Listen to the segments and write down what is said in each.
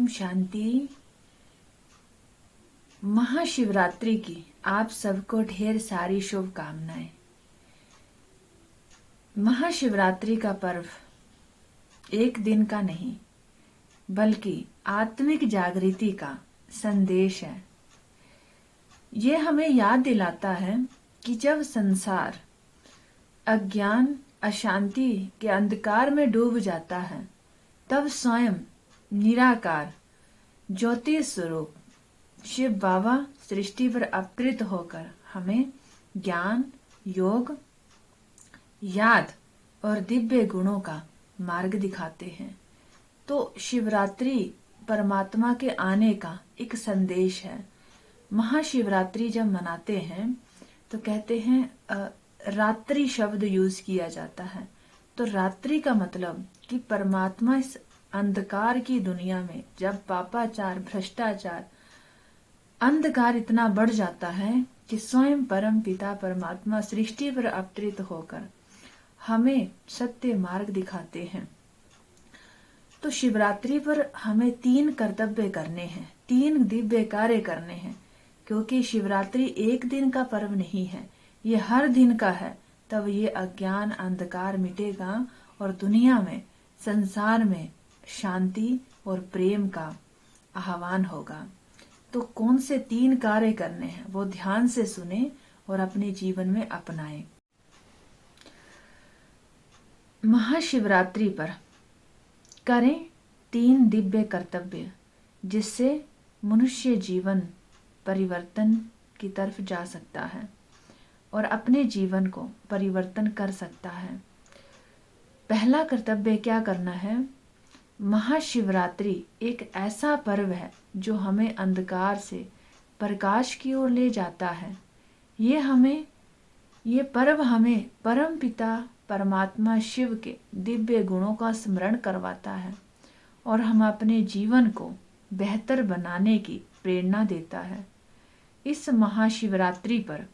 ओम शांति। महाशिवरात्रि की आप सबको ढेर सारी शुभकामनाएं। महाशिवरात्रि का पर्व एक दिन का नहीं बल्कि आत्मिक जागृति का संदेश है। ये हमें याद दिलाता है कि जब संसार अज्ञान अशांति के अंधकार में डूब जाता है तब स्वयं निराकार ज्योति स्वरूप शिव बाबा सृष्टि पर अवतरित होकर हमें ज्ञान, योग, याद और दिव्य गुणों का मार्ग दिखाते हैं। तो शिवरात्रि परमात्मा के आने का एक संदेश है। महाशिवरात्रि जब मनाते हैं तो कहते हैं रात्रि शब्द यूज किया जाता है। तो रात्रि का मतलब कि परमात्मा इस अंधकार की दुनिया में जब पापाचार, भ्रष्टाचार, अंधकार इतना बढ़ जाता है कि स्वयं परम पिता परमात्मा सृष्टि पर अवतरित होकर हमें सत्य मार्ग दिखाते हैं। तो शिवरात्रि पर हमें 3 कर्तव्य करने हैं, 3 दिव्य कार्य करने हैं, क्योंकि शिवरात्रि एक दिन का पर्व नहीं है, ये हर दिन का है। तब ये अज्ञान अंधकार मिटेगा और दुनिया में, संसार में शांति और प्रेम का आह्वान होगा। तो कौन से 3 कार्य करने हैं वो ध्यान से सुने और अपने जीवन में अपनाएं। महाशिवरात्रि पर करें 3 दिव्य कर्तव्य जिससे मनुष्य जीवन परिवर्तन की तरफ जा सकता है और अपने जीवन को परिवर्तन कर सकता है। पहला कर्तव्य क्या करना है? महाशिवरात्रि एक ऐसा पर्व है जो हमें अंधकार से प्रकाश की ओर ले जाता है। ये पर्व हमें परम पिता परमात्मा शिव के दिव्य गुणों का स्मरण करवाता है और हम अपने जीवन को बेहतर बनाने की प्रेरणा देता है। इस महाशिवरात्रि पर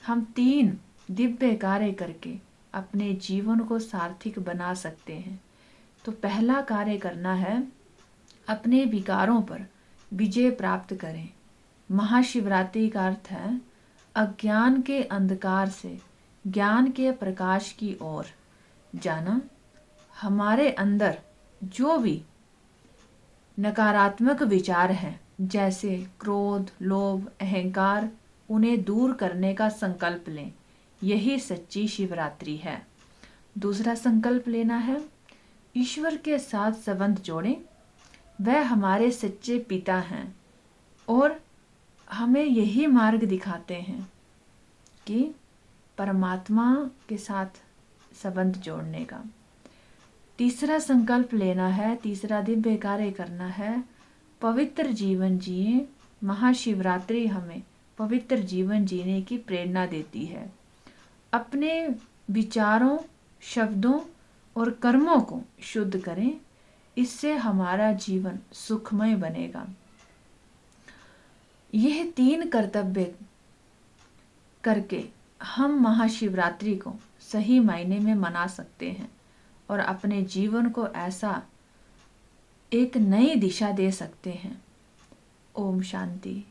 हम 3 दिव्य कार्य करके अपने जीवन को सार्थक बना सकते हैं। तो पहला कार्य करना है, अपने विकारों पर विजय प्राप्त करें। महाशिवरात्रि का अर्थ है अज्ञान के अंधकार से ज्ञान के प्रकाश की ओर जाना। हमारे अंदर जो भी नकारात्मक विचार हैं जैसे क्रोध, लोभ, अहंकार, उन्हें दूर करने का संकल्प लें। यही सच्ची शिवरात्रि है। दूसरा संकल्प लेना है, ईश्वर के साथ संबंध जोड़ें। वह हमारे सच्चे पिता हैं और हमें यही मार्ग दिखाते हैं कि परमात्मा के साथ संबंध जोड़ने का। तीसरा संकल्प लेना है, तीसरा दिव्य कार्य करना है, पवित्र जीवन जिए। महाशिवरात्रि हमें पवित्र जीवन जीने की प्रेरणा देती है। अपने विचारों, शब्दों और कर्मों को शुद्ध करें, इससे हमारा जीवन सुखमय बनेगा। यह 3 कर्तव्य करके हम महाशिवरात्रि को सही मायने में मना सकते हैं और अपने जीवन को ऐसा एक नई दिशा दे सकते हैं। ओम शांति।